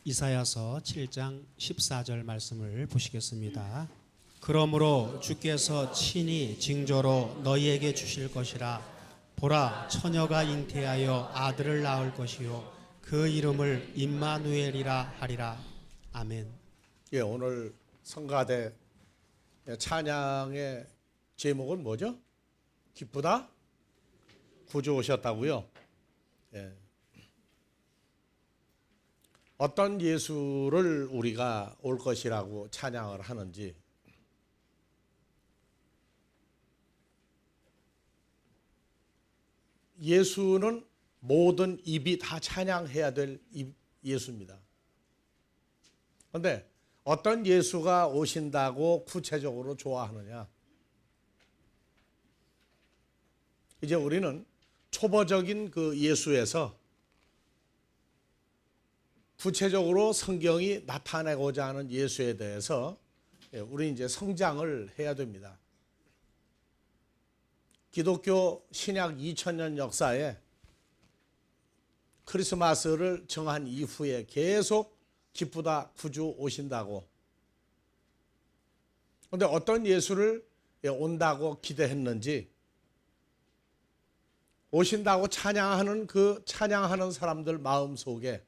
이사야서 7장 14절 말씀을 보시겠습니다. 그러므로 주께서 친히 징조로 너희에게 주실 것이라. 보라, 처녀가 잉태하여 아들을 낳을 것이요 그 이름을 임마누엘이라 하리라. 아멘. 예, 오늘 성가대 찬양의 제목은 뭐죠? 기쁘다 구주 오셨다고요. 예. 어떤 예수를 우리가 올 것이라고 찬양을 하는지, 예수는 모든 입이 다 찬양해야 될 예수입니다. 그런데 어떤 예수가 오신다고 구체적으로 좋아하느냐? 이제 우리는 초보적인 그 예수에서 구체적으로 성경이 나타내고자 하는 예수에 대해서 우리 이제 성장을 해야 됩니다. 기독교 신약 2000년 역사에 크리스마스를 정한 이후에 계속 기쁘다 구주 오신다고, 그런데 어떤 예수를 온다고 기대했는지, 오신다고 찬양하는 그 찬양하는 사람들 마음속에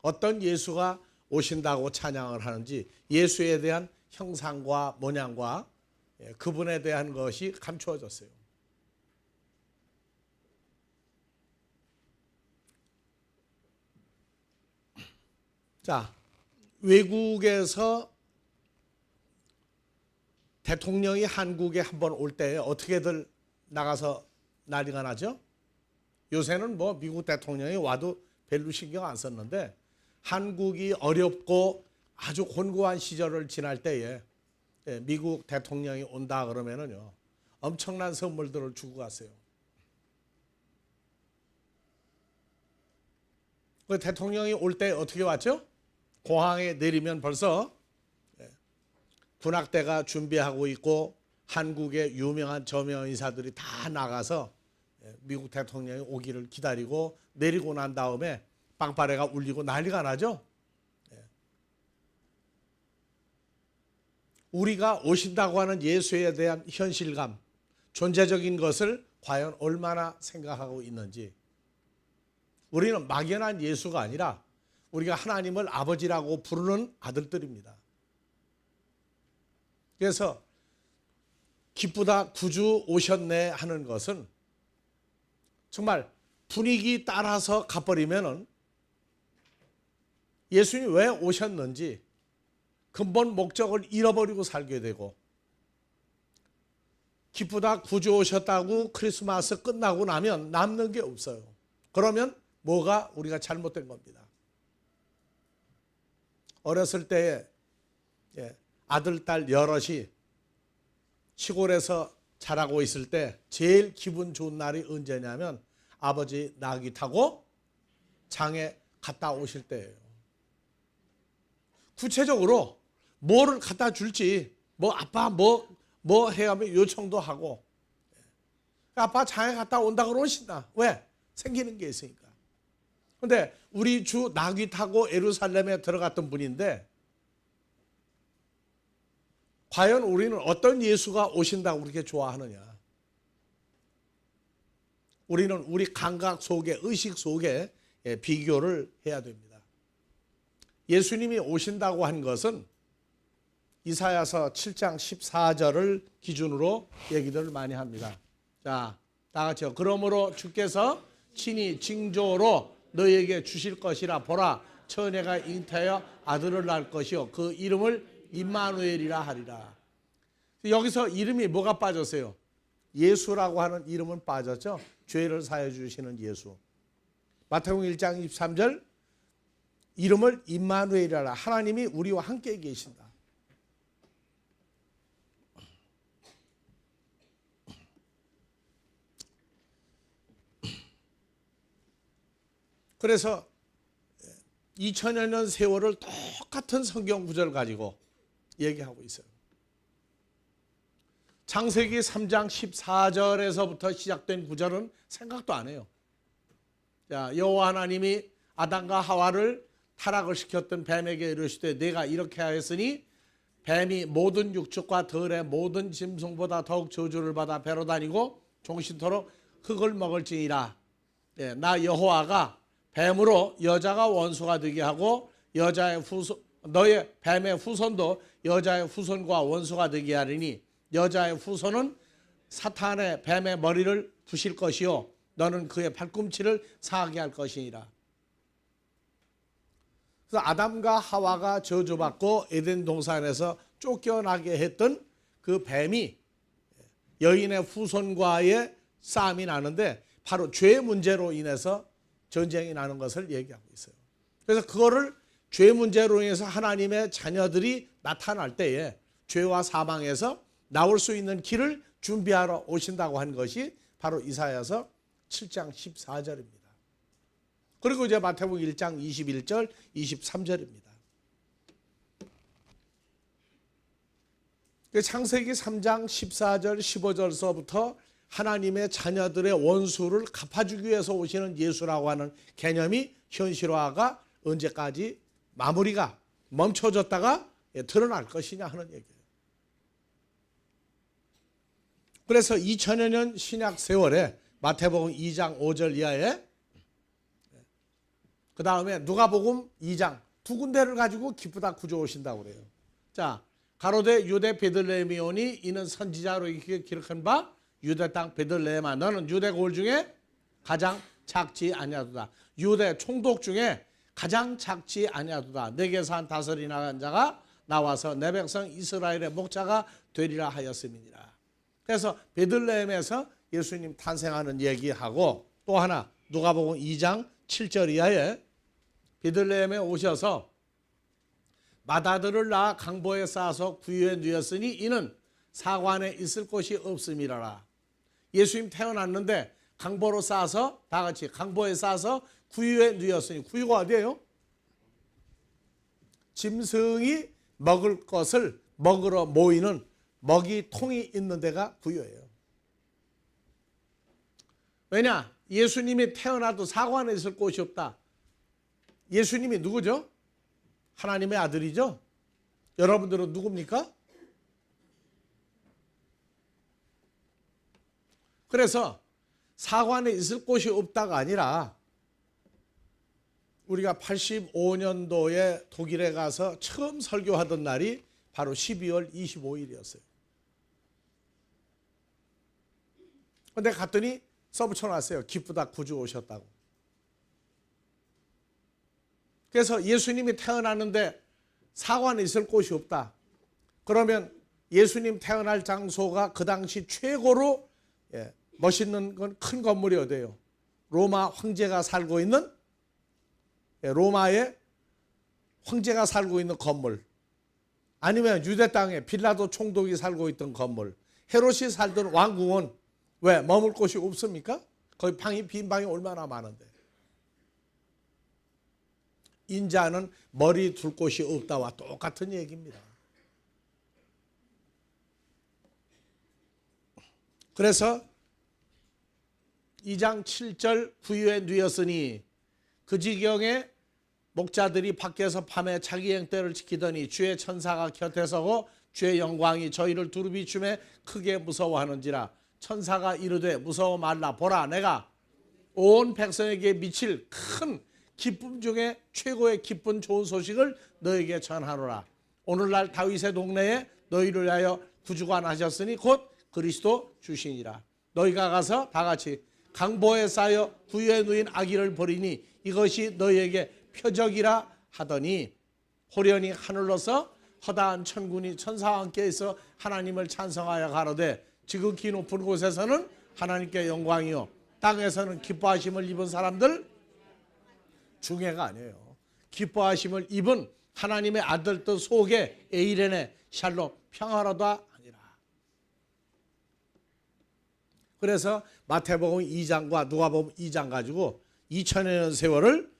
어떤 예수가 오신다고 찬양을 하는지, 예수에 대한 형상과 모양과 그분에 대한 것이 감추어졌어요. 자, 외국에서 대통령이 한국에 한번 올 때 어떻게들 나가서 난리가 나죠? 요새는 뭐 미국 대통령이 와도 별로 신경 안 썼는데, 한국이 어렵고 아주 곤고한 시절을 지날 때에 미국 대통령이 온다 그러면은요, 엄청난 선물들을 주고 갔어요. 그 대통령이 올 때 어떻게 왔죠? 공항에 내리면 벌써 군악대가 준비하고 있고 한국의 유명한 저명 인사들이 다 나가서 미국 대통령이 오기를 기다리고, 내리고 난 다음에 빵빠레가 울리고 난리가 나죠. 우리가 오신다고 하는 예수에 대한 현실감, 존재적인 것을 과연 얼마나 생각하고 있는지. 우리는 막연한 예수가 아니라 우리가 하나님을 아버지라고 부르는 아들들입니다. 그래서 기쁘다 구주 오셨네 하는 것은 정말 분위기 따라서 가버리면은 예수님이 왜 오셨는지 근본 목적을 잃어버리고 살게 되고, 기쁘다 구주 오셨다고 크리스마스 끝나고 나면 남는 게 없어요. 그러면 뭐가 우리가 잘못된 겁니다. 어렸을 때에 아들, 딸 여럿이 시골에서 자라고 있을 때 제일 기분 좋은 날이 언제냐면 아버지 나귀 타고 장에 갔다 오실 때예요. 구체적으로 뭐를 갖다 줄지, 뭐 아빠 뭐 해야 하면 요청도 하고, 아빠 장에 갔다 온다 그러신다. 왜? 생기는 게 있으니까. 근데 우리 주 나귀 타고 예루살렘에 들어갔던 분인데, 과연 우리는 어떤 예수가 오신다고 그렇게 좋아하느냐? 우리는 우리 감각 속에, 의식 속에 비교를 해야 됩니다. 예수님이 오신다고 한 것은 이사야서 7장 14절을 기준으로 얘기들을 많이 합니다. 자, 다 같이요. 그러므로 주께서 친히 징조로 너희에게 주실 것이라. 보라, 처녀가 잉태하여 아들을 낳을 것이요 그 이름을 임마누엘이라 하리라. 여기서 이름이 뭐가 빠졌어요? 예수라고 하는 이름은 빠졌죠. 죄를 사해 주시는 예수. 마태복음 1장 23절, 이름을 임마누엘이라. 하나님이 우리와 함께 계신다. 그래서 2000여 년 세월을 똑같은 성경 구절을 가지고 얘기하고 있어요. 창세기 3장 14절에서부터 시작된 구절은 생각도 안 해요. 자, 여호와 하나님이 아담과 하와를 타락을 시켰던 뱀에게 이르시되 내가 이렇게 하였으니 뱀이 모든 육축과 들의 모든 짐승보다 더욱 저주를 받아 배로 다니고 종신토록 흙을 먹을지니라. 나 여호와가 뱀으로 여자가 원수가 되게 하고 너의 뱀의 후손도 여자의 후손과 원수가 되게 하리니 여자의 후손은 사탄의 뱀의 머리를 부실 것이요 너는 그의 발꿈치를 상하게 할 것이니라. 그래서 아담과 하와가 저주받고 에덴 동산에서 쫓겨나게 했던 그 뱀이 여인의 후손과의 싸움이 나는데 바로 죄 문제로 인해서 전쟁이 나는 것을 얘기하고 있어요. 그래서 그거를 죄 문제로 인해서 하나님의 자녀들이 나타날 때에 죄와 사망에서 나올 수 있는 길을 준비하러 오신다고 한 것이 바로 이사야서 7장 14절입니다. 그리고 이제 마태복음 1장 21절 23절입니다. 창세기 3장 14절 15절서부터 하나님의 자녀들의 원수를 갚아주기 위해서 오시는 예수라고 하는 개념이 현실화가 언제까지 마무리가 멈춰졌다가 드러날 것이냐 하는 얘기예요. 그래서 2000여 년 신약 세월에 마태복음 2장 5절 이하에 그 다음에 누가복음 2장 두 군데를 가지고 기쁘다 구주 오신다고 그래요. 자, 가로되 유대 베들레헴이오니 이는 선지자로 기록한 바 유대 땅 베들레헴아 너는 유대 고을 중에 가장 작지 아니하도다. 유대 총독 중에 가장 작지 아니하도다. 내게서 한 다스리 나간 자가 나와서 내 백성 이스라엘의 목자가 되리라 하였음이니라. 그래서 베들레헴에서 예수님 탄생하는 얘기하고 또 하나 누가복음 2장 7절 이하에 베들레헴에 오셔서 마다들을 낳아 강보에 쌓아서 구유에 누였으니 이는 사관에 있을 곳이 없음이라라. 예수님 태어났는데 강보로 쌓아서 다 같이 강보에 쌓아서 구유에 누였으니 구유가 어디예요? 짐승이 먹을 것을 먹으러 모이는 먹이통이 있는 데가 구유예요. 왜냐? 예수님이 태어나도 사관에 있을 곳이 없다. 예수님이 누구죠? 하나님의 아들이죠? 여러분들은 누굽니까? 그래서 사관에 있을 곳이 없다가 아니라 우리가 85년도에 독일에 가서 처음 설교하던 날이 바로 12월 25일이었어요. 근데 갔더니 써붙여놨어요. 기쁘다 구주 오셨다고. 그래서 예수님이 태어났는데 사관에 있을 곳이 없다. 그러면 예수님 태어날 장소가 그 당시 최고로 멋있는 건 큰 건물이 어디예요? 로마 황제가 살고 있는 로마의 황제가 살고 있는 건물, 아니면 유대 땅에 빌라도 총독이 살고 있던 건물, 헤롯이 살던 왕궁은 왜 머물 곳이 없습니까? 거기 빈 방이 얼마나 많은데. 인자는 머리 둘 곳이 없다와 똑같은 얘기입니다. 그래서 2장 7절 구유에 누였으니 그 지경에 목자들이 밖에서 밤에 자기 행때를 지키더니 주의 천사가 곁에 서고 주의 영광이 저희를 두루비춤에 크게 무서워하는지라. 천사가 이르되 무서워 말라. 보라 내가 온 백성에게 미칠 큰 기쁨 중에 최고의 기쁜 좋은 소식을 너에게 전하노라. 오늘날 다윗의 동네에 너희를 위하여 구주가 나셨으니 곧 그리스도 주시니라. 너희가 가서 다 같이 강보에 쌓여 구유에 누인 아기를 보리니 이것이 너희에게 표적이라 하더니 호련히 하늘로서 허다한 천군이 천사와 함께 있어 하나님을 찬성하여 가로되 지극히 높은 곳에서는 하나님께 영광이요 땅에서는 기뻐하심을 입은 사람들 중에가 아니에요. 기뻐하심을 입은 하나님의 아들 뜻 속에 에이레네 샬롬 평화로다 아니라. 그래서 마태복음 2장과 누가복음 2장 가지고 2000여 년 세월을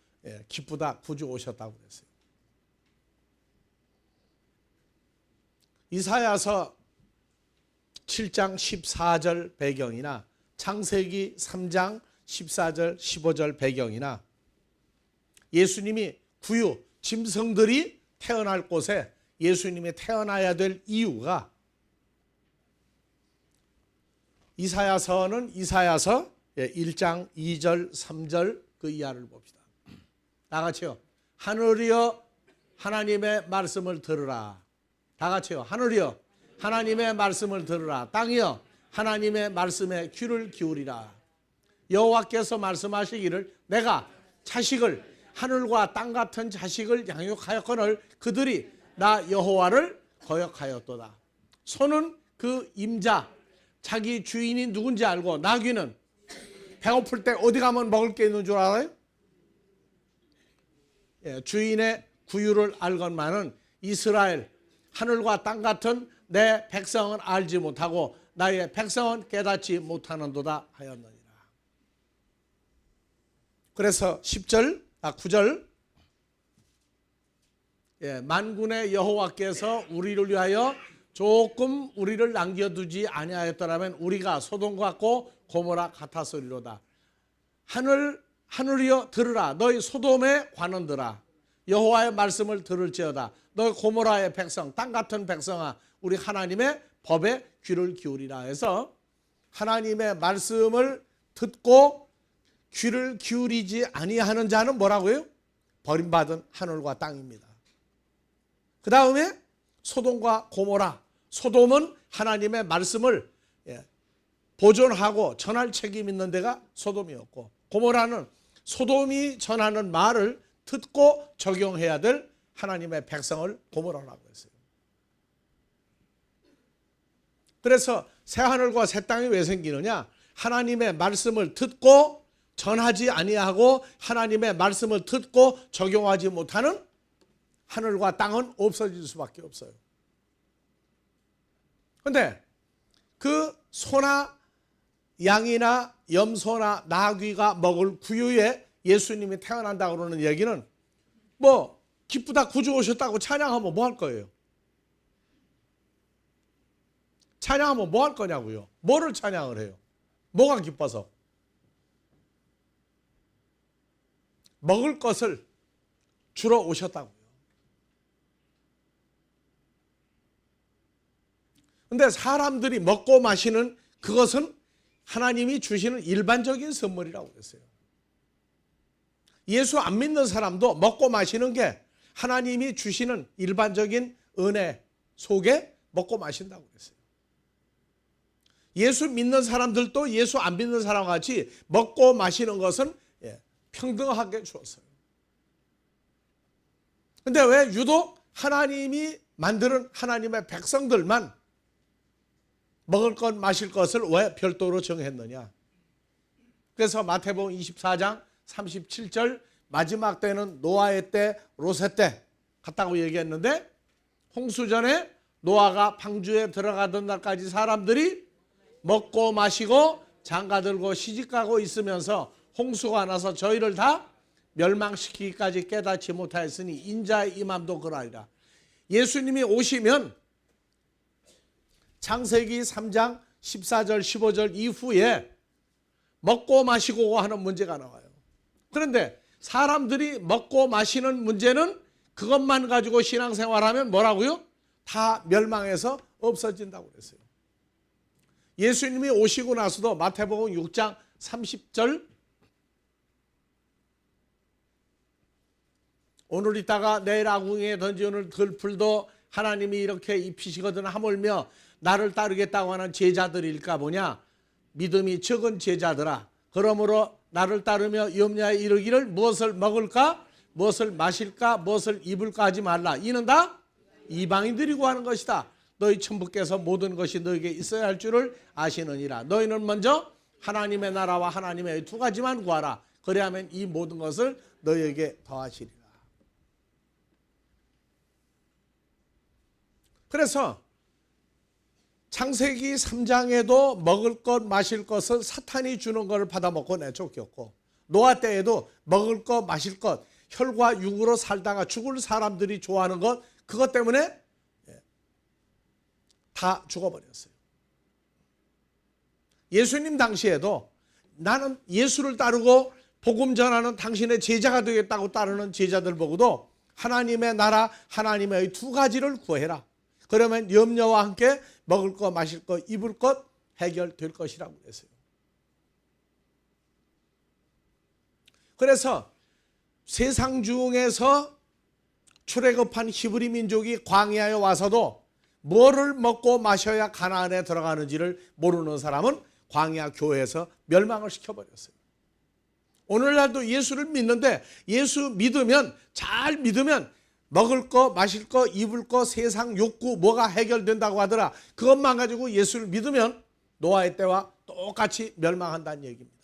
기쁘다 구주 오셨다고 그랬어요. 이사야서 7장 14절 배경이나 창세기 3장 14절 15절 배경이나 예수님이 구유 짐승들이 태어날 곳에 예수님이 태어나야 될 이유가 이사야서는 이사야서 1장 2절 3절 그 이하를 봅시다. 다 같이요. 하늘이여 하나님의 말씀을 들으라. 다 같이요. 하늘이여 하나님의 말씀을 들으라. 땅이여 하나님의 말씀에 귀를 기울이라. 여호와께서 말씀하시기를 내가 자식을 하늘과 땅 같은 자식을 양육하였거늘 그들이 나 여호와를 거역하였도다. 소는 그 임자 자기 주인이 누군지 알고 나귀는 배고플 때 어디 가면 먹을 게 있는 줄 알아요? 주인의 구유를 알건만은 이스라엘 하늘과 땅 같은 내 백성은 알지 못하고 나의 백성은 깨닫지 못하는도다 하였느니라. 그래서 9절 만군의 여호와께서 우리를 위하여 조금 우리를 남겨두지 아니하였더라면 우리가 소돔 같고 고모라 같았으리로다. 하늘이여 들으라. 너희 소돔의 관원들아 여호와의 말씀을 들을지어다. 너희 고모라의 백성 땅 같은 백성아 우리 하나님의 법에 귀를 기울이라 해서 하나님의 말씀을 듣고 귀를 기울이지 아니하는 자는 뭐라고요? 버림받은 하늘과 땅입니다. 그 다음에 소돔과 고모라. 소돔은 하나님의 말씀을 보존하고 전할 책임 있는 데가 소돔이었고 고모라는 소돔이 전하는 말을 듣고 적용해야 될 하나님의 백성을 고모라라고 했어요. 그래서 새하늘과 새 땅이 왜 생기느냐? 하나님의 말씀을 듣고 전하지 아니하고 하나님의 말씀을 듣고 적용하지 못하는 하늘과 땅은 없어질 수밖에 없어요. 그런데 그 소나 양이나 염소나 나귀가 먹을 구유에 예수님이 태어난다고 그러는 얘기는 뭐 기쁘다 구주 오셨다고 찬양하면 뭐 할 거예요? 찬양하면 뭐 할 거냐고요? 뭐를 찬양을 해요? 뭐가 기뻐서? 먹을 것을 주러 오셨다고요. 근데 사람들이 먹고 마시는 그것은 하나님이 주시는 일반적인 선물이라고 그랬어요. 예수 안 믿는 사람도 먹고 마시는 게 하나님이 주시는 일반적인 은혜 속에 먹고 마신다고 그랬어요. 예수 믿는 사람들도 예수 안 믿는 사람과 같이 먹고 마시는 것은 평등하게 주었어요. 근데 왜 유독 하나님이 만드는 하나님의 백성들만 먹을 것 마실 것을 왜 별도로 정했느냐? 그래서 마태복음 24장 37절 마지막 때는 노아의 때 롯의 때 같다고 얘기했는데 홍수전에 노아가 방주에 들어가던 날까지 사람들이 먹고 마시고 장가들고 시집가고 있으면서 홍수가 나서 저희를 다 멸망시키기까지 깨닫지 못하였으니 인자의 임함도 그러하리라. 예수님이 오시면 창세기 3장 14절 15절 이후에 먹고 마시고 하는 문제가 나와요. 그런데 사람들이 먹고 마시는 문제는 그것만 가지고 신앙생활하면 뭐라고요? 다 멸망해서 없어진다고 그랬어요. 예수님이 오시고 나서도 마태복음 6장 30절 오늘 있다가 내일 아궁이에 던지오는 들풀도 하나님이 이렇게 입히시거든 하물며 나를 따르겠다고 하는 제자들일까 보냐. 믿음이 적은 제자들아 그러므로 나를 따르며 염려에 이르기를 무엇을 먹을까 무엇을 마실까 무엇을 입을까 하지 말라. 이는 다 이방인들이 구하는 것이다. 너희 천부께서 모든 것이 너에게 있어야 할 줄을 아시느니라. 너희는 먼저 하나님의 나라와 하나님의 두 가지만 구하라. 그래야만 이 모든 것을 너희에게 더하시리라. 그래서 창세기 3장에도 먹을 것 마실 것은 사탄이 주는 것을 받아먹고 내쫓겼고 노아 때에도 먹을 것 마실 것 혈과 육으로 살다가 죽을 사람들이 좋아하는 것 그것 때문에 다 죽어버렸어요. 예수님 당시에도 나는 예수를 따르고 복음 전하는 당신의 제자가 되겠다고 따르는 제자들 보고도 하나님의 나라, 하나님의 이 두 가지를 구해라. 그러면 염려와 함께 먹을 것, 마실 것, 입을 것 해결될 것이라고 그랬어요. 그래서 세상 중에서 출애굽한 히브리 민족이 광야에 와서도 뭐를 먹고 마셔야 가나안에 들어가는지를 모르는 사람은 광야 교회에서 멸망을 시켜버렸어요. 오늘날도 예수를 믿는데 예수 믿으면, 잘 믿으면 먹을 거, 마실 거, 입을 거, 세상 욕구 뭐가 해결된다고 하더라. 그것만 가지고 예수를 믿으면 노아의 때와 똑같이 멸망한다는 얘기입니다.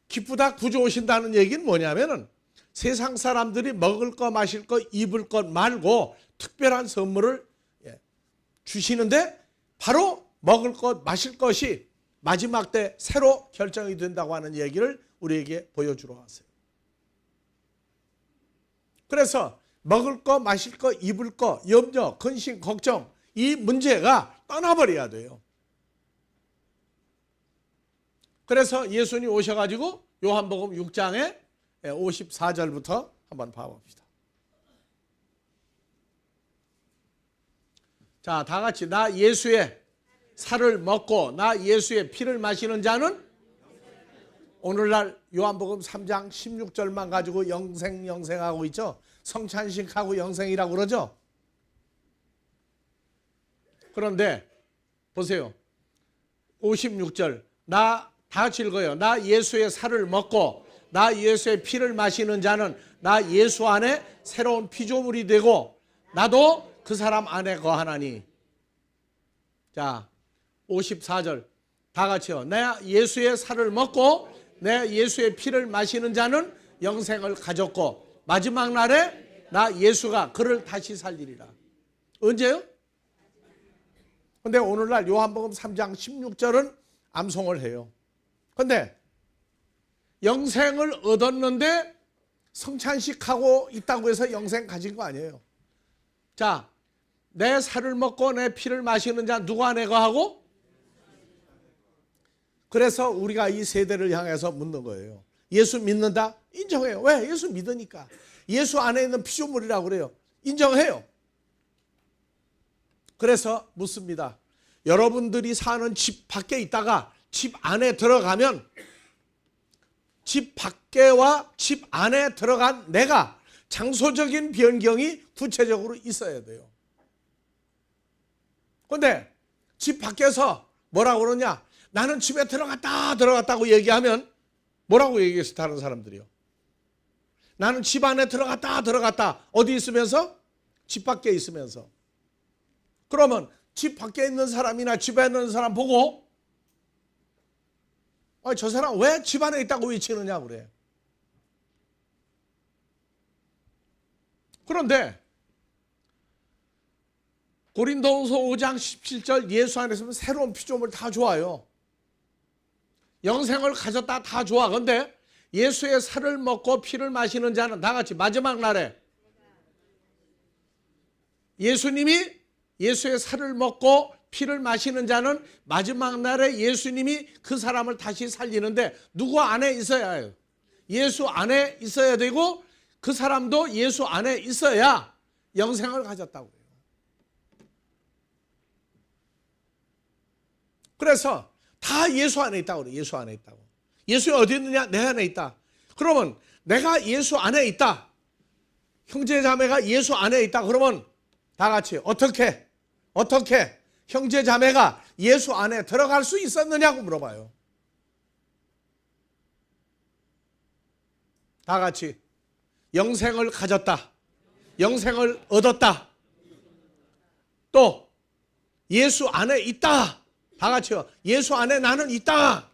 기쁘다 구주 오신다는 얘기는 뭐냐면은 세상 사람들이 먹을 거, 마실 거, 입을 것 말고 특별한 선물을 주시는데 바로 먹을 것, 마실 것이 마지막 때 새로 결정이 된다고 하는 얘기를 우리에게 보여주러 왔어요. 그래서 먹을 거, 마실 거, 입을 거, 염려, 근심, 걱정 이 문제가 떠나버려야 돼요. 그래서 예수님이 오셔가지고 요한복음 6장에 54절부터 한번 봐봅시다. 자, 다 같이 나 예수의 살을 먹고 나 예수의 피를 마시는 자는 오늘날 요한복음 3장 16절만 가지고 영생하고 있죠. 성찬식하고 영생이라고 그러죠. 그런데 보세요. 56절 나 다 같이 읽어요. 나 예수의 살을 먹고 나 예수의 피를 마시는 자는 나 예수 안에 새로운 피조물이 되고 나도 그 사람 안에 거하나니. 자, 54절 다 같이요. 내 예수의 살을 먹고 내 예수의 피를 마시는 자는 영생을 가졌고 마지막 날에 나 예수가 그를 다시 살리리라. 언제요? 근데 오늘날 요한복음 3장 16절은 암송을 해요. 근데 영생을 얻었는데 성찬식하고 있다고 해서 영생 가진 거 아니에요. 자, 내 살을 먹고 내 피를 마시는 자 누구 안에 거하고? 그래서 우리가 이 세대를 향해서 묻는 거예요. 예수 믿는다? 인정해요. 왜? 예수 믿으니까. 예수 안에 있는 피조물이라고 그래요. 인정해요. 그래서 묻습니다. 여러분들이 사는 집 밖에 있다가 집 안에 들어가면 집 밖에와 집 안에 들어간 내가 장소적인 변경이 구체적으로 있어야 돼요. 그런데 집 밖에서 뭐라고 그러냐? 나는 집에 들어갔다고 얘기하면 뭐라고 얘기했어? 다른 사람들이요. 나는 집 안에 들어갔다. 어디 있으면서? 집 밖에 있으면서. 그러면 집 밖에 있는 사람이나 집에 있는 사람 보고 저 사람 왜 집 안에 있다고 외치느냐 그래. 그런데 고린도후서 5장 17절 예수 안에 있으면 새로운 피조물 다 좋아요. 영생을 가졌다 다 좋아. 그런데 예수의 살을 먹고 피를 마시는 자는 다 같이 마지막 날에 예수님이 예수의 살을 먹고 피를 마시는 자는 마지막 날에 예수님이 그 사람을 다시 살리는데 누구 안에 있어야 해요? 예수 안에 있어야 되고 그 사람도 예수 안에 있어야 영생을 가졌다고 해요. 그래서 다 예수 안에 있다고 그래요. 예수 안에 있다고. 예수 어디 있느냐? 내 안에 있다. 그러면 내가 예수 안에 있다. 형제 자매가 예수 안에 있다. 그러면 다 같이 어떻게 형제 자매가 예수 안에 들어갈 수 있었느냐고 물어봐요. 다 같이 영생을 가졌다. 영생을 얻었다. 또 예수 안에 있다. 다 같이요. 예수 안에 나는 있다.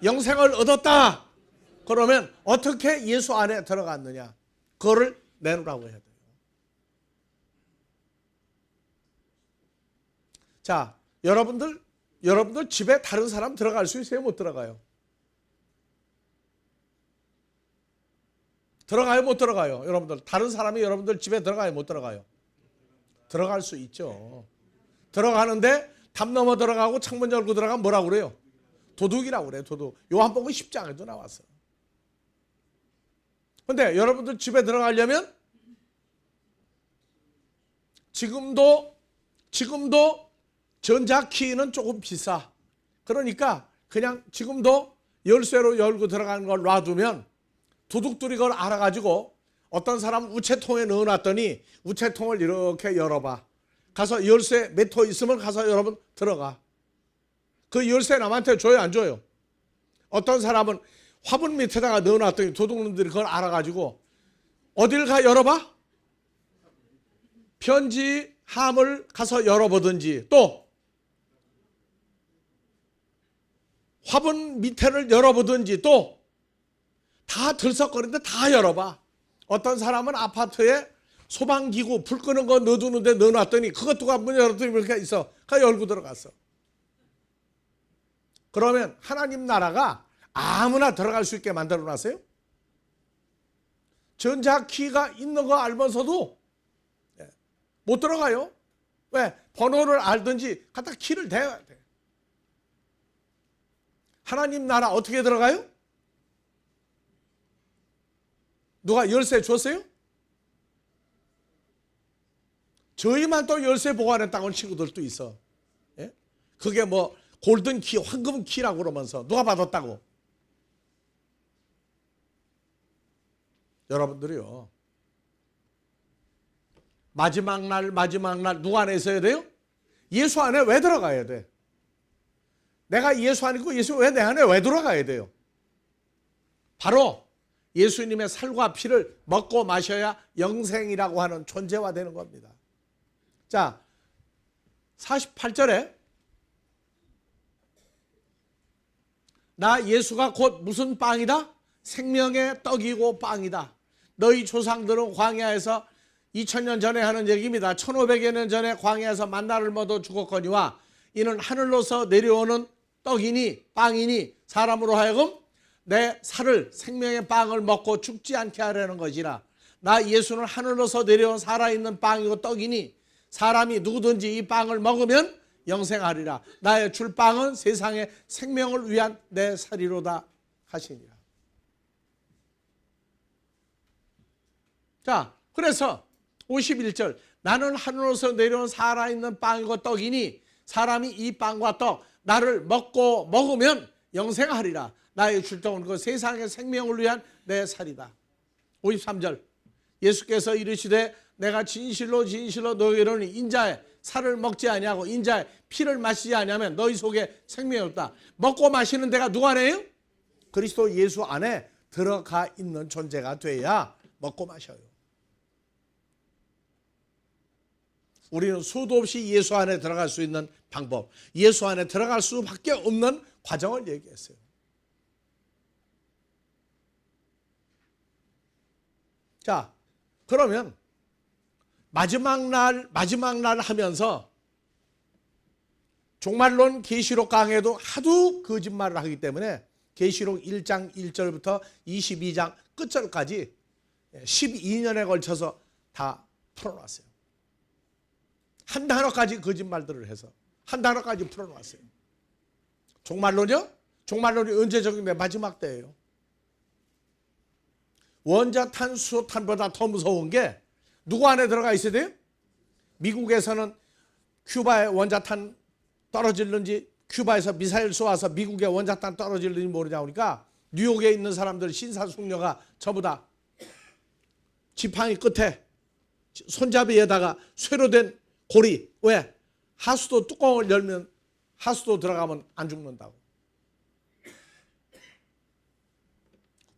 영생을 얻었다. 그러면 어떻게 예수 안에 들어갔느냐? 그거를 내놓으라고 해야 돼요. 자, 여러분들 집에 다른 사람 들어갈 수 있어요? 못 들어가요? 들어가요? 못 들어가요? 여러분들 다른 사람이 여러분들 집에 들어가요? 못 들어가요? 들어갈 수 있죠. 들어가는데 담 넘어 들어가고 창문 열고 들어가면 뭐라고 그래요? 도둑이라고 그래요. 도둑. 요한복음 10장에도 나왔어요. 근데 여러분들 집에 들어가려면 지금도 전자키는 조금 비싸. 그러니까 그냥 지금도 열쇠로 열고 들어가는 걸 놔두면 도둑들이 그걸 알아가지고 어떤 사람은 우체통에 넣어놨더니 우체통을 이렇게 열어봐. 가서 열쇠 몇 호 있으면 가서 여러분 들어가. 그 열쇠 남한테 줘요, 안 줘요? 어떤 사람은 화분 밑에다가 넣어놨더니 도둑놈들이 그걸 알아가지고 어딜 가 열어봐? 편지함을 가서 열어보든지, 또 화분 밑에를 열어보든지, 또 다 들썩거리는데 다 열어봐. 어떤 사람은 아파트에 소방기구 불 끄는 거 넣어두는데 넣어놨더니 그것도 문 열었더니 이렇게 있어. 그 열고 들어갔어. 그러면 하나님 나라가 아무나 들어갈 수 있게 만들어 놨어요? 전자키가 있는 거 알면서도 못 들어가요. 왜? 번호를 알든지 갖다 키를 대야 돼. 하나님 나라 어떻게 들어가요? 누가 열쇠 줬어요? 저희만 또 열쇠 보관했다고 하는 친구들도 있어. 예? 그게 뭐 골든키, 황금키라고 그러면서 누가 받았다고. 여러분들이요, 마지막 날 누구 안에 있어야 돼요? 예수 안에 왜 들어가야 돼? 내가 예수 안이고 예수 왜 내 안에 왜 들어가야 돼요? 바로 예수님의 살과 피를 먹고 마셔야 영생이라고 하는 존재화 되는 겁니다. 자, 48절에 나 예수가 곧 무슨 빵이다? 생명의 떡이고 빵이다. 너희 조상들은 광야에서 2000년 전에 하는 얘기입니다. 1500여 년 전에 광야에서 만나를 먹어 죽었거니와 이는 하늘로서 내려오는 떡이니 빵이니 사람으로 하여금 내 살을 생명의 빵을 먹고 죽지 않게 하려는 것이라. 나 예수는 하늘로서 내려온 살아있는 빵이고 떡이니 사람이 누구든지 이 빵을 먹으면 영생하리라. 나의 줄 빵은 세상의 생명을 위한 내 살이로다 하시니라. 자, 그래서 51절 나는 하늘로서 내려온 살아있는 빵이고 떡이니 사람이 이 빵과 떡 나를 먹으면 영생하리라. 나의 출동은 그 세상의 생명을 위한 내 살이다. 53절 예수께서 이르시되 내가 진실로 너희에게 이르노니 인자의 살을 먹지 아니하고 인자의 피를 마시지 아니하면 너희 속에 생명이 없다. 먹고 마시는 데가 누구 안에요? 그리스도 예수 안에 들어가 있는 존재가 돼야 먹고 마셔요. 우리는 수도 없이 예수 안에 들어갈 수 있는 방법, 예수 안에 들어갈 수밖에 없는 과정을 얘기했어요. 자, 그러면 마지막 날 하면서 종말론 계시록 강해도 하도 거짓말을 하기 때문에 계시록 1장 1절부터 22장 끝절까지 12년에 걸쳐서 다 풀어놨어요. 한 단어까지 거짓말들을 해서 한 단어까지 풀어놨어요. 종말론이요? 종말론이 언제 적용돼? 마지막 때예요. 원자탄, 수소탄보다 더 무서운 게 누구 안에 들어가 있어야 돼요? 미국에서는 큐바에 원자탄 떨어질는지, 큐바에서 미사일 쏘아서 미국에 원자탄 떨어질는지 모르냐 보니까 뉴욕에 있는 사람들 신사숙녀가 전부 다 지팡이 끝에 손잡이에다가 쇠로 된 고리, 왜? 하수도 뚜껑을 열면 하수도 들어가면 안 죽는다고.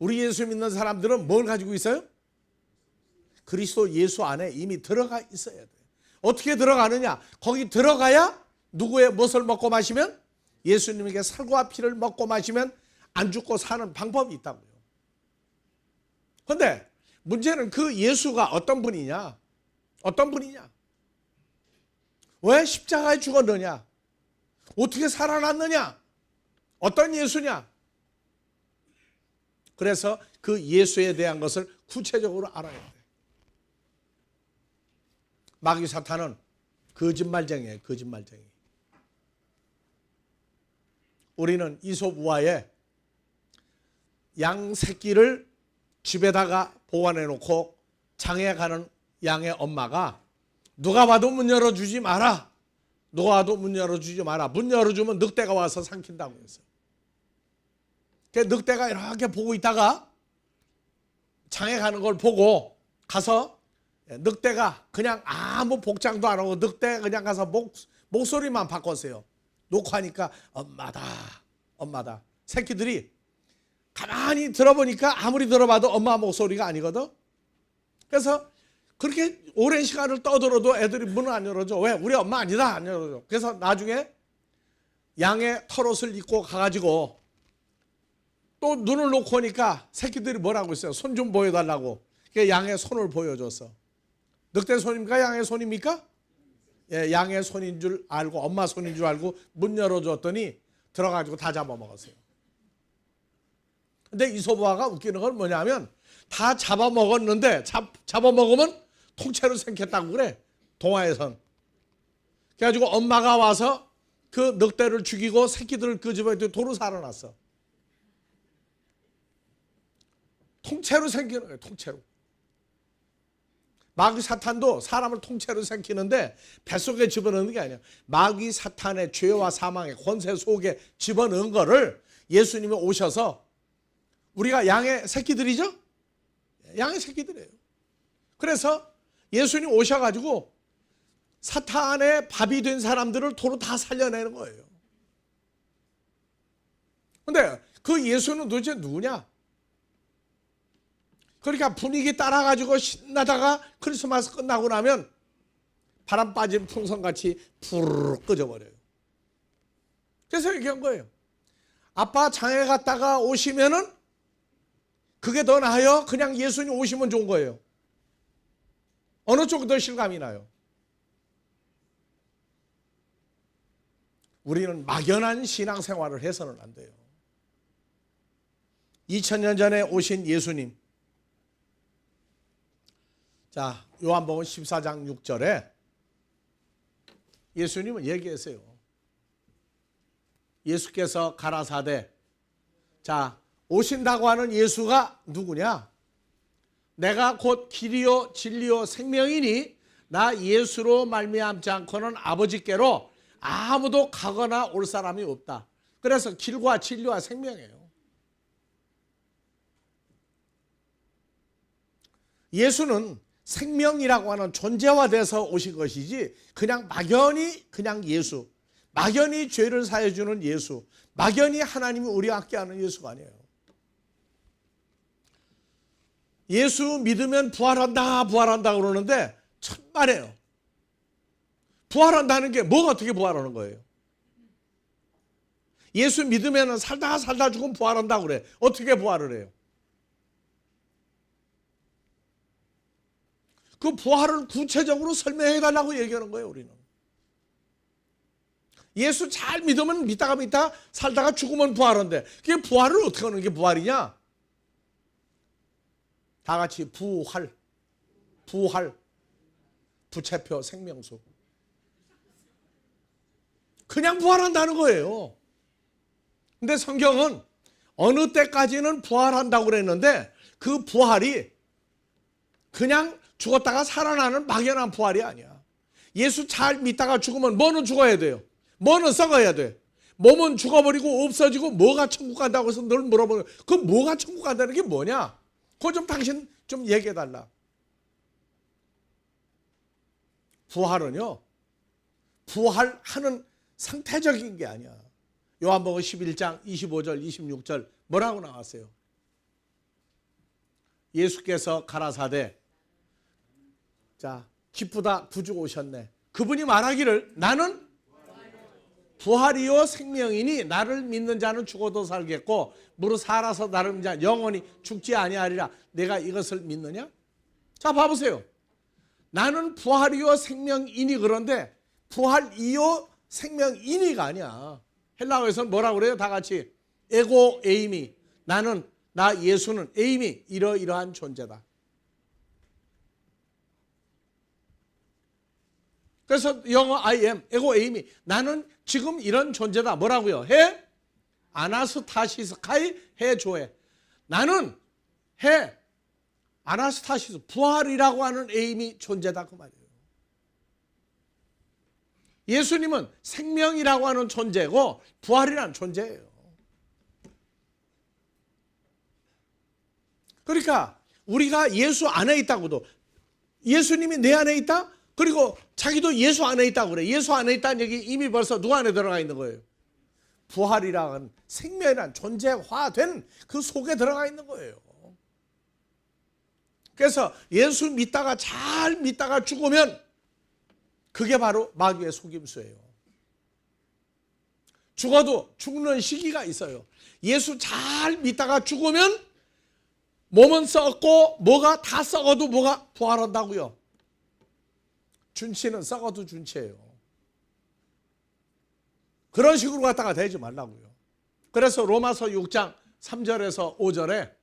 우리 예수 믿는 사람들은 뭘 가지고 있어요? 그리스도 예수 안에 이미 들어가 있어야 돼요. 어떻게 들어가느냐? 거기 들어가야 누구의 무엇을 먹고 마시면? 예수님에게 살과 피를 먹고 마시면 안 죽고 사는 방법이 있다고요. 그런데 문제는 그 예수가 어떤 분이냐? 어떤 분이냐? 왜 십자가에 죽었느냐? 어떻게 살아났느냐? 어떤 예수냐? 그래서 그 예수에 대한 것을 구체적으로 알아야 돼. 마귀 사탄은 거짓말쟁이에요. 거짓말쟁이. 우리는 이솝 우화에 양 새끼를 집에다가 보관해 놓고 장에 가는 양의 엄마가 누가 봐도 문 열어주지 마라. 누가 봐도 문 열어주지 마라. 문 열어주면 늑대가 와서 삼킨다고 했어요. 그 늑대가 이렇게 보고 있다가 장에 가는 걸 보고 가서 늑대가 그냥 아무 복장도 안 하고 늑대 그냥 가서 목소리만 바꿨어요. 놓고 하니까 엄마다. 엄마다. 새끼들이 가만히 들어보니까 아무리 들어봐도 엄마 목소리가 아니거든. 그래서 그렇게 오랜 시간을 떠들어도 애들이 문을 안 열어줘. 왜? 우리 엄마 아니다. 안 열어줘. 그래서 나중에 양의 털옷을 입고 가가지고 또 눈을 놓고 오니까 새끼들이 뭐라고 했어요? 손 좀 보여달라고. 그러니까 양의 손을 보여줬어. 늑대 손입니까? 양의 손입니까? 예, 양의 손인 줄 알고 엄마 손인 줄 알고 문 열어줬더니 들어가지고 다 잡아먹었어요. 근데 이소부화가 웃기는 건 뭐냐면 다 잡아먹었는데 잡아먹으면 통째로 생겼다고 그래. 동화에선. 그래가지고 엄마가 와서 그 늑대를 죽이고 새끼들을 그 집에 도로 살아났어. 통째로 생기는 거예요. 통째로. 마귀 사탄도 사람을 통째로 생기는데 뱃속에 집어넣는 게 아니야. 마귀 사탄의 죄와 사망의 권세 속에 집어넣은 거를 예수님이 오셔서 우리가 양의 새끼들이죠? 양의 새끼들이에요. 그래서 예수님 오셔가지고 사탄의 밥이 된 사람들을 도로 다 살려내는 거예요. 근데 그 예수는 도대체 누구냐? 그러니까 분위기 따라가지고 신나다가 크리스마스 끝나고 나면 바람 빠진 풍선같이 푸르륵 꺼져버려요. 그래서 얘기한 거예요. 아빠 장에 갔다가 오시면은 그게 더 나아요? 그냥 예수님 오시면 좋은 거예요. 어느 쪽이 더 실감이 나요? 우리는 막연한 신앙생활을 해서는 안 돼요. 2000년 전에 오신 예수님. 자, 요한복음 14장 6절에 예수님은 얘기했어요. 예수께서 가라사대, 자, 오신다고 하는 예수가 누구냐? 내가 곧 길이요 진리요 생명이니 나 예수로 말미암지 않고는 아버지께로 아무도 가거나 올 사람이 없다. 그래서 길과 진리와 생명이에요. 예수는 생명이라고 하는 존재화돼서 오신 것이지 그냥 막연히 그냥 예수, 막연히 죄를 사해주는 예수, 막연히 하나님이 우리와 함께하는 예수가 아니에요. 예수 믿으면 부활한다 부활한다 그러는데 천만에요. 부활한다는 게 뭐가 어떻게 부활하는 거예요? 예수 믿으면 살다 죽으면 부활한다고 그래. 어떻게 부활을 해요? 그 부활을 구체적으로 설명해 달라고 얘기하는 거예요. 우리는 예수 잘 믿으면 믿다가 살다가 죽으면 부활한데 그게 부활을 어떻게 하는 게 부활이냐? 다 같이 부활 부채표 생명수 그냥 부활한다는 거예요. 근데 성경은 어느 때까지는 부활한다고 그랬는데 그 부활이 그냥 죽었다가 살아나는 막연한 부활이 아니야. 예수 잘 믿다가 죽으면 뭐는 죽어야 돼요? 뭐는 썩어야 돼? 몸은 죽어버리고 없어지고 뭐가 천국 간다고 해서 늘 물어보는 그 뭐가 천국 간다는 게 뭐냐? 그거 좀 당신 좀 얘기해 달라. 부활은요, 부활하는 상태적인 게 아니야. 요한복음 11장 25절 26절 뭐라고 나왔어요? 예수께서 가라사대, 자, 기쁘다 구주 오셨네. 그분이 말하기를 나는 부활이요 생명이니 나를 믿는 자는 죽어도 살겠고 무릇 살아서 나를 믿는 자 영원히 죽지 아니하리라. 내가 이것을 믿느냐? 자, 봐보세요. 나는 부활이요 생명이니 그런데 부활이요 생명이니가 아니야. 헬라어에서는 뭐라고 그래요? 다 같이 에고 에이미, 나는 나 예수는 에이미 이러이러한 존재다. 그래서 영어 I am, 에고 에이미, 나는 지금 이런 존재다. 뭐라고요? 해? 아나스타시스 카이 해 조해. 나는 해 아나스타시스, 부활이라고 하는 에임이 존재다 그 말이에요. 예수님은 생명이라고 하는 존재고 부활이라는 존재예요. 그러니까 우리가 예수 안에 있다고도, 예수님이 내 안에 있다? 그리고 자기도 예수 안에 있다고 그래. 예수 안에 있다는 얘기 이미 벌써 누구 안에 들어가 있는 거예요? 부활이라는 생명이라는 존재화된 그 속에 들어가 있는 거예요. 그래서 예수 믿다가 잘 믿다가 죽으면 그게 바로 마귀의 속임수예요. 죽어도 죽는 시기가 있어요. 예수 잘 믿다가 죽으면 몸은 썩고 뭐가 다 썩어도 뭐가 부활한다고요. 준치는 썩어도 준치예요. 그런 식으로 갖다가 되지 말라고요. 그래서 로마서 6장 3절에서 5절에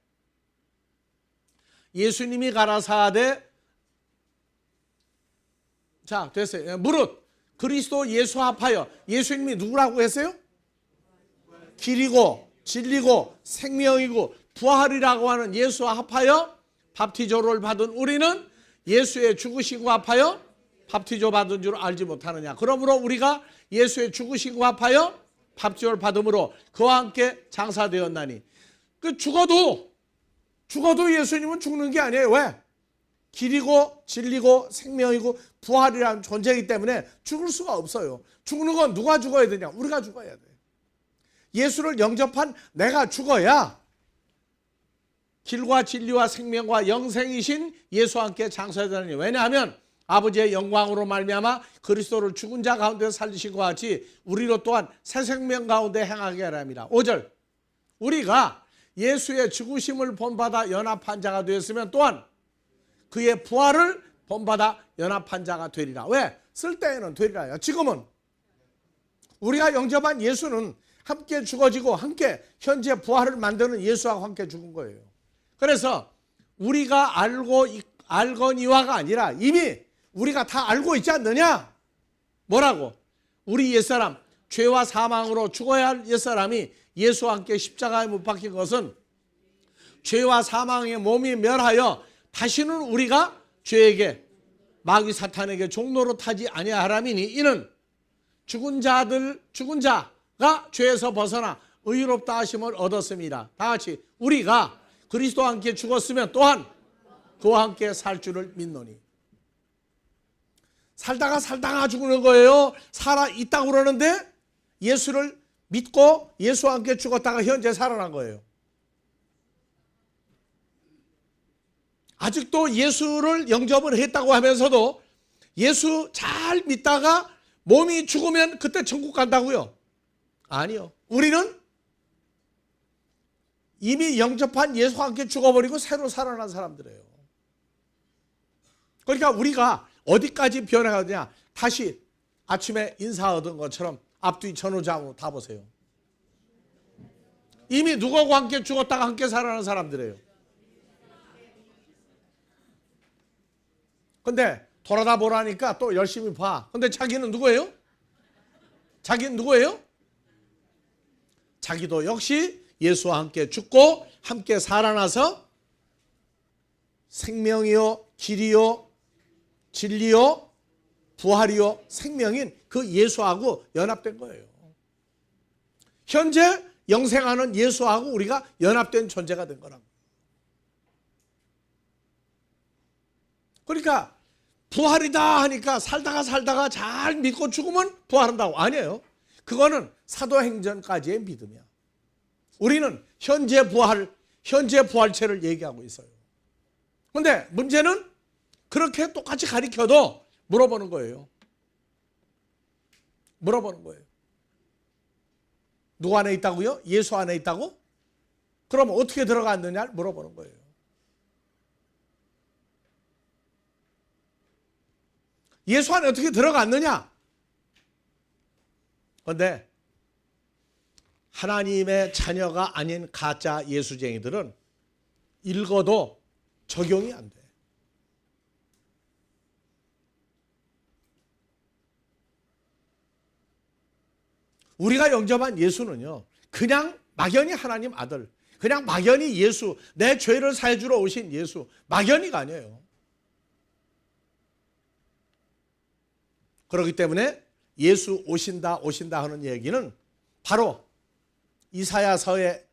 예수님이 가라사대, 자 됐어요. 무릇 그리스도 예수 합하여, 예수님이 누구라고 했어요? 길이고 진리고 생명이고 부활이라고 하는 예수와 합하여 밥티조를 받은 우리는 예수의 죽으심과 합하여 밥티조 받은 줄 알지 못하느냐. 그러므로 우리가 예수의 죽으심과 합하여 밥티조를 받음으로 그와 함께 장사되었나니. 죽어도 예수님은 죽는 게 아니에요. 왜? 길이고 진리고 생명이고 부활이라는 존재이기 때문에 죽을 수가 없어요. 죽는 건 누가 죽어야 되냐? 우리가 죽어야 돼. 예수를 영접한 내가 죽어야 길과 진리와 생명과 영생이신 예수와 함께 장사해야 되느니. 왜냐하면 아버지의 영광으로 말미암아 그리스도를 죽은 자 가운데 살리신 것 같이 우리로 또한 새 생명 가운데 행하게 하라 함이라. 5절, 우리가 예수의 죽으심을 본받아 연합한 자가 되었으면 또한 그의 부활을 본받아 연합한 자가 되리라. 왜? 쓸 때에는 되리라요. 지금은 우리가 영접한 예수는 함께 죽어지고 함께 현재 부활을 만드는 예수와 함께 죽은 거예요. 그래서 우리가 알거니와가 아니라 이미 우리가 다 알고 있지 않느냐? 뭐라고? 우리 옛사람, 죄와 사망으로 죽어야 할 옛사람이 예수와 함께 십자가에 못 박힌 것은 죄와 사망의 몸이 멸하여 다시는 우리가 죄에게, 마귀 사탄에게 종로로 타지 아니하람이니, 이는 죽은 자가 죄에서 벗어나 의롭다 하심을 얻었습니다. 다 같이, 우리가 그리스도와 함께 죽었으면 또한 그와 함께 살 줄을 믿노니. 살다가 죽는 거예요. 살아 있다고 그러는데 예수를 믿고 예수와 함께 죽었다가 현재 살아난 거예요. 아직도 예수를 영접을 했다고 하면서도 예수 잘 믿다가 몸이 죽으면 그때 천국 간다고요? 아니요. 우리는 이미 영접한 예수와 함께 죽어버리고 새로 살아난 사람들이에요. 그러니까 우리가 어디까지 변해가느냐? 다시 아침에 인사 얻은 것처럼 앞뒤 전후좌우 다 보세요. 이미 누구와 함께 죽었다가 함께 살아난 사람들이에요. 근데 돌아다 보라니까 또 열심히 봐. 근데 자기는 누구예요? 자기도 역시 예수와 함께 죽고 함께 살아나서 생명이요 길이요 진리요 부활이요 생명인 그 예수하고 연합된 거예요. 현재 영생하는 예수하고 우리가 연합된 존재가 된 거라고. 그러니까 부활이다 하니까 살다가 잘 믿고 죽으면 부활한다고. 아니에요. 그거는 사도행전까지의 믿음이야. 우리는 현재 부활체를 얘기하고 있어요. 그런데 문제는 그렇게 똑같이 가리켜도 물어보는 거예요. 누구 안에 있다고요? 예수 안에 있다고? 그럼 어떻게 들어갔느냐를 물어보는 거예요. 예수 안에 어떻게 들어갔느냐? 그런데 하나님의 자녀가 아닌 가짜 예수쟁이들은 읽어도 적용이 안 돼. 우리가 영접한 예수는요, 그냥 막연히 하나님 아들, 그냥 막연히 예수, 내 죄를 사해주러 오신 예수, 막연히가 아니에요. 그렇기 때문에 예수 오신다 하는 얘기는 바로 이사야서의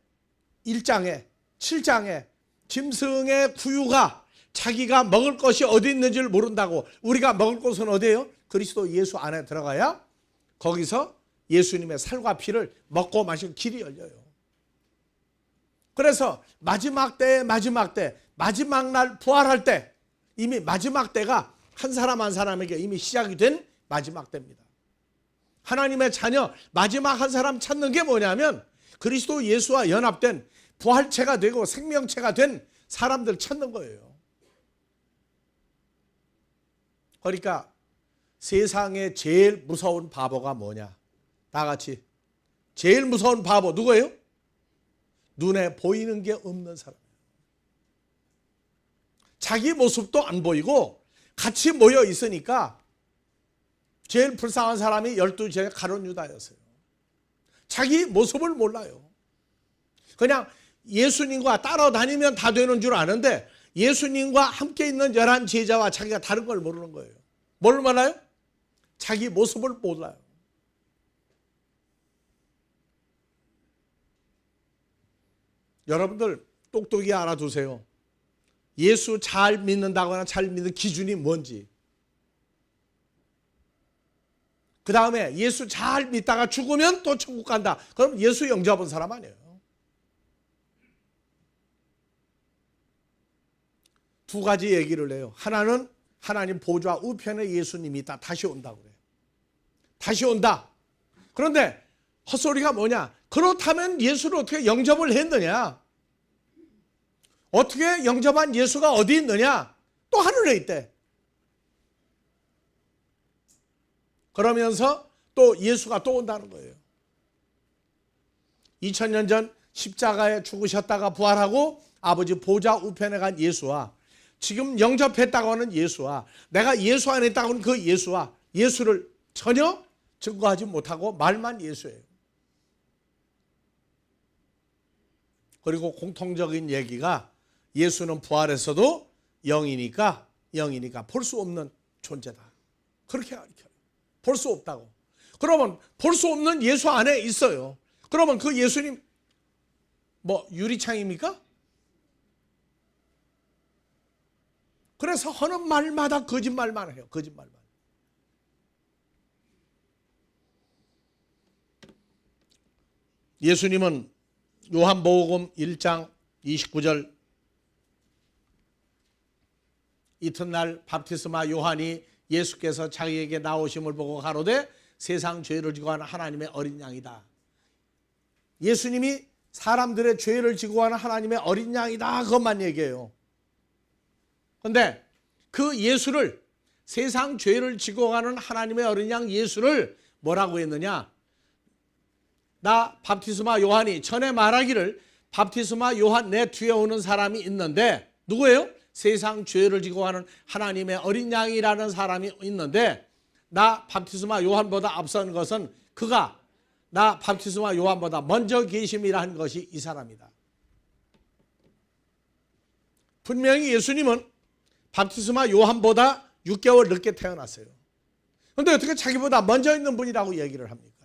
1장에 7장에 짐승의 구유가 자기가 먹을 것이 어디 있는지를 모른다고, 우리가 먹을 곳은 어디예요? 그리스도 예수 안에 들어가야 거기서 예수님의 살과 피를 먹고 마실 길이 열려요. 그래서 마지막 날 부활할 때, 이미 마지막 때가 한 사람 한 사람에게 이미 시작이 된 마지막 때입니다. 하나님의 자녀 마지막 한 사람 찾는 게 뭐냐면 그리스도 예수와 연합된 부활체가 되고 생명체가 된 사람들 찾는 거예요. 그러니까 세상에 제일 무서운 바보가 뭐냐? 다 같이 제일 무서운 바보 누구예요? 눈에 보이는 게 없는 사람. 자기 모습도 안 보이고 같이 모여 있으니까 제일 불쌍한 사람이 12제의 가룟 유다였어요. 자기 모습을 몰라요. 그냥 예수님과 따라다니면 다 되는 줄 아는데 예수님과 함께 있는 11 제자와 자기가 다른 걸 모르는 거예요. 뭘 몰라요? 자기 모습을 몰라요. 여러분들 똑똑히 알아두세요. 예수 잘 믿는다거나 잘 믿는 기준이 뭔지. 그 다음에 예수 잘 믿다가 죽으면 또 천국 간다. 그럼 예수 영접한 사람 아니에요. 두 가지 얘기를 해요. 하나는 하나님 보좌 우편에 예수님이 있다. 다시 온다고 그래요. 다시 온다. 그런데 헛소리가 뭐냐? 그렇다면 예수를 어떻게 영접을 했느냐? 어떻게 영접한 예수가 어디 있느냐? 또 하늘에 있대. 그러면서 또 예수가 또 온다는 거예요. 2000년 전 십자가에 죽으셨다가 부활하고 아버지 보좌 우편에 간 예수와 지금 영접했다고 하는 예수와 내가 예수 안에 있다고 하는 그 예수와 예수를 전혀 증거하지 못하고 말만 예수예요. 그리고 공통적인 얘기가 예수는 부활해서도 영이니까 볼 수 없는 존재다. 그렇게 가르쳐요. 볼 수 없다고. 그러면 볼 수 없는 예수 안에 있어요. 그러면 그 예수님 뭐 유리창입니까? 그래서 하는 말마다 거짓말만 해요. 거짓말만. 예수님은 요한복음 1장 29절 이튿날 밥티스마 요한이 예수께서 자기에게 나오심을 보고 가로되 세상 죄를 지고 하는 하나님의 어린 양이다. 예수님이 사람들의 죄를 지고 하는 하나님의 어린 양이다. 그것만 얘기해요. 그런데 그 예수를 세상 죄를 지고 가는 하나님의 어린 양 예수를 뭐라고 했느냐? 나 밥티스마 요한이 전에 말하기를 밥티스마 요한 내 뒤에 오는 사람이 있는데 누구예요? 세상 죄를 지고 하는 하나님의 어린 양이라는 사람이 있는데 나 밥티스마 요한보다 앞선 것은 그가 나 밥티스마 요한보다 먼저 계심이라 한 것이 이 사람이다. 분명히 예수님은 밥티스마 요한보다 6개월 늦게 태어났어요. 그런데 어떻게 자기보다 먼저 있는 분이라고 얘기를 합니까?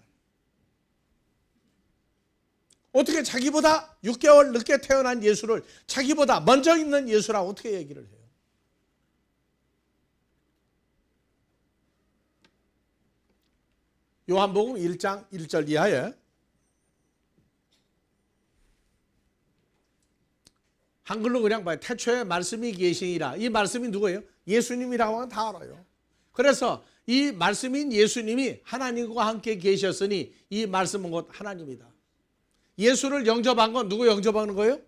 어떻게 자기보다 6개월 늦게 태어난 예수를 자기보다 먼저 있는 예수라고 어떻게 얘기를 해요? 요한복음 1장 1절 이하에 한글로 그냥 봐요. 태초에 말씀이 계시니라. 이 말씀이 누구예요? 예수님이라고 하면 다 알아요. 그래서 이 말씀인 예수님이 하나님과 함께 계셨으니 이 말씀은 곧 하나님이다. 예수를 영접한 건 누구 영접하는 거예요?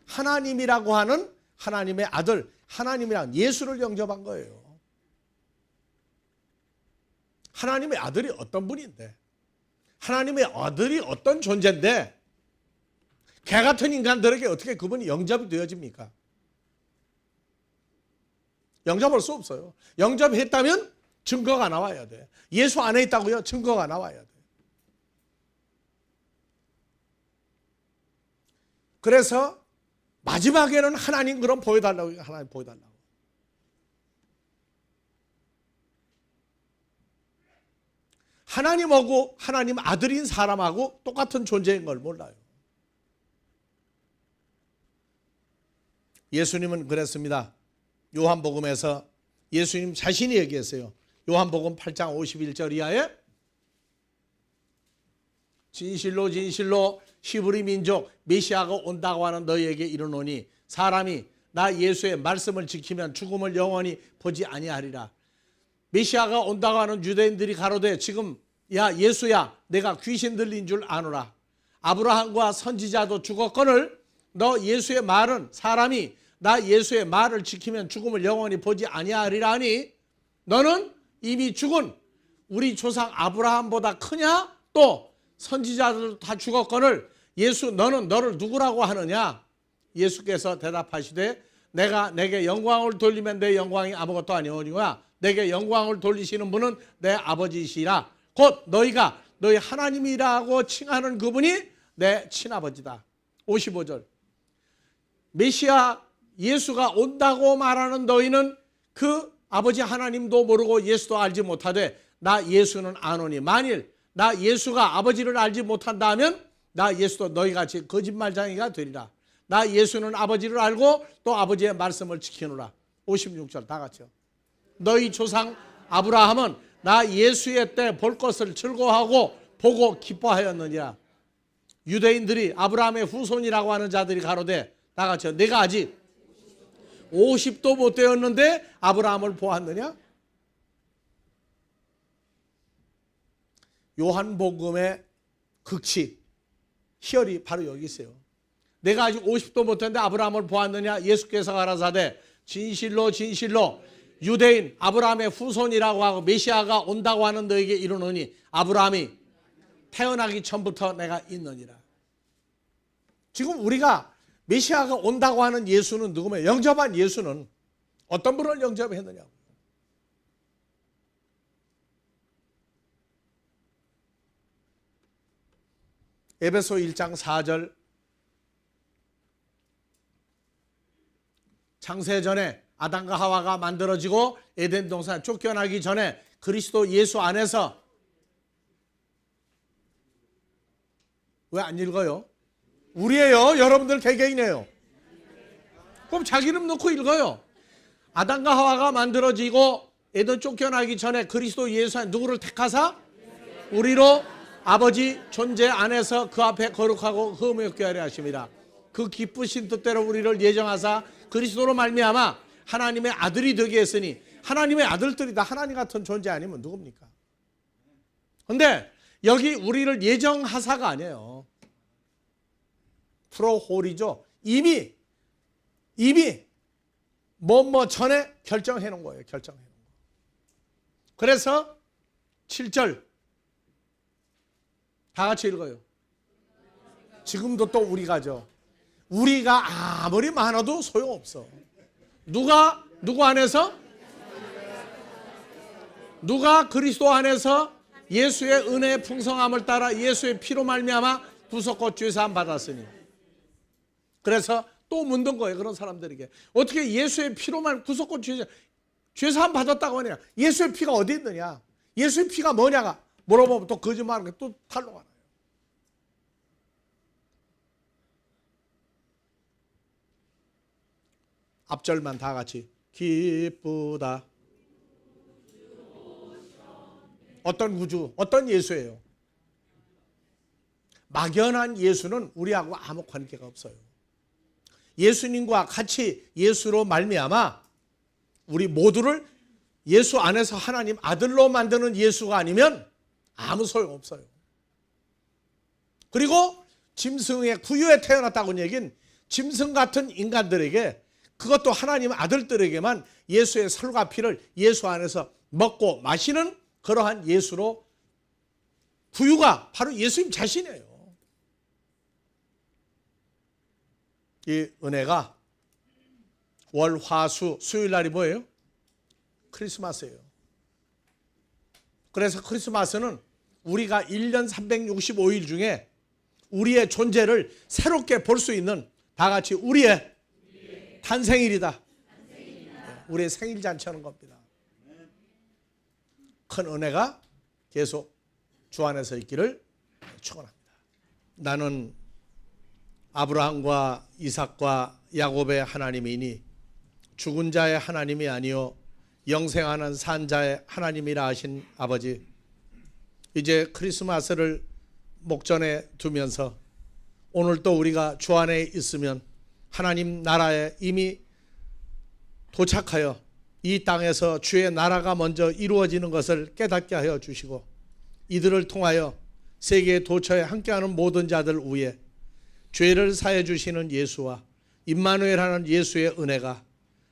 하나님이라고 하는 하나님의 아들, 하나님이란 예수를 영접한 거예요. 하나님의 아들이 어떤 분인데, 하나님의 아들이 어떤 존재인데 개 같은 인간들에게 어떻게 그분이 영접이 되어집니까? 영접할 수 없어요. 영접했다면 증거가 나와야 돼. 예수 안에 있다고요? 증거가 나와야 돼. 그래서 마지막에는 하나님 그럼 보여달라고. 하나님 보여달라고. 하나님하고 하나님 아들인 사람하고 똑같은 존재인 걸 몰라요. 예수님은 그랬습니다. 요한복음에서 예수님 자신이 얘기했어요. 요한복음 8장 51절 이하에 진실로 진실로 히브리 민족 메시아가 온다고 하는 너희에게 이르노니 사람이 나 예수의 말씀을 지키면 죽음을 영원히 보지 아니하리라. 메시아가 온다고 하는 유대인들이 가로되 지금 야 예수야 내가 귀신 들린 줄 아노라. 아브라함과 선지자도 죽었거늘 너 예수의 말은 사람이 나 예수의 말을 지키면 죽음을 영원히 보지 아니하리라 하니 너는 이미 죽은 우리 조상 아브라함보다 크냐? 또 선지자들도 다 죽었거늘 예수 너는 너를 누구라고 하느냐? 예수께서 대답하시되 내가 내게 영광을 돌리면 내 영광이 아무것도 아니오니와 내게 영광을 돌리시는 분은 내 아버지시라. 곧 너희가 너희 하나님이라고 칭하는 그분이 내 친아버지다. 55절 메시아 예수가 온다고 말하는 너희는 그 아버지 하나님도 모르고 예수도 알지 못하되 나 예수는 아노니 만일 나 예수가 아버지를 알지 못한다 하면 나 예수도 너희같이 거짓말쟁이가 되리라. 나 예수는 아버지를 알고 또 아버지의 말씀을 지키노라. 56절 다 같이요. 너희 조상 아브라함은 나 예수의 때 볼 것을 즐거워하고 보고 기뻐하였느니라. 유대인들이 아브라함의 후손이라고 하는 자들이 가로되 다 같이요. 내가 아직 50도 못 되었는데 아브라함을 보았느냐? 요한복음의 극치 희열이 바로 여기 있어요. 내가 아직 50도 못 되었는데 아브라함을 보았느냐? 예수께서 가라사대 진실로 진실로 유대인 아브라함의 후손이라고 하고 메시아가 온다고 하는 너에게 이르노니 아브라함이 태어나기 전부터 내가 있느니라. 지금 우리가 메시아가 온다고 하는 예수는 누구며 영접한 예수는 어떤 분을 영접했느냐고. 에베소 1장 4절 창세전에 아담과 하와가 만들어지고 에덴 동산 쫓겨나기 전에 그리스도 예수 안에서 왜 안 읽어요? 우리예요. 여러분들 개개인이에요. 그럼 자기 이름 넣고 읽어요. 아담과 하와가 만들어지고 에덴 쫓겨나기 전에 그리스도 예수 안에 누구를 택하사? 우리로 아버지 존재 안에서 그 앞에 거룩하고 흠이 없게 하려 하심이라. 그 기쁘신 뜻대로 우리를 예정하사 그리스도로 말미암아 하나님의 아들이 되게 했으니 하나님의 아들들이 다 하나님 같은 존재 아니면 누굽니까? 그런데 여기 우리를 예정하사가 아니에요. 프로홀이죠. 이미 뭐 전에 결정해 놓은 거예요. 결정해 놓은 거. 그래서 7절 다 같이 읽어요. 지금도 또 우리가죠. 우리가 아무리 많아도 소용없어. 누구 안에서? 누가 그리스도 안에서 예수의 은혜의 풍성함을 따라 예수의 피로 말미암아 구속과 죄사함 받았으니. 그래서 또 묻는 거예요. 그런 사람들에게. 어떻게 예수의 피로만 구속과 죄사함 받았다고 하냐. 예수의 피가 어디 있느냐. 예수의 피가 뭐냐가 물어보면 또 거짓말하는 게 또 탄로가 나요. 앞절만 다 같이 기쁘다. 어떤 구주, 어떤 예수예요? 막연한 예수는 우리하고 아무 관계가 없어요. 예수님과 같이 예수로 말미암아 우리 모두를 예수 안에서 하나님 아들로 만드는 예수가 아니면 아무 소용없어요. 그리고 짐승의 구유에 태어났다고 얘기는 짐승 같은 인간들에게 그것도 하나님 아들들에게만 예수의 살과 피를 예수 안에서 먹고 마시는 그러한 예수로 구유가 바로 예수님 자신이에요. 이 은혜가 월, 화, 수, 수요일 날이 뭐예요? 크리스마스예요. 그래서 크리스마스는 우리가 1년 365일 중에 우리의 존재를 새롭게 볼 수 있는 다 같이 우리의 탄생일이다. 우리의 생일 잔치하는 겁니다. 큰 은혜가 계속 주 안에서 있기를 축원합니다. 나는 아브라함과 이삭과 야곱의 하나님이니 죽은 자의 하나님이 아니요 영생하는 산 자의 하나님이라 하신 아버지, 이제 크리스마스를 목전에 두면서 오늘 또 우리가 주 안에 있으면 하나님 나라에 이미 도착하여 이 땅에서 주의 나라가 먼저 이루어지는 것을 깨닫게 하여 주시고, 이들을 통하여 세계 도처에 함께하는 모든 자들 위에 죄를 사해 주시는 예수와 임마누엘하는 예수의 은혜가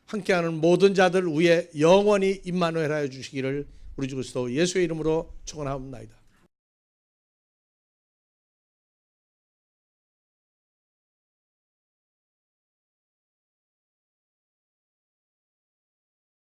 함께하는 모든 자들 위에 영원히 임마누엘하여 주시기를 우리 주 그리스도 예수의 이름으로 축원하옵나이다.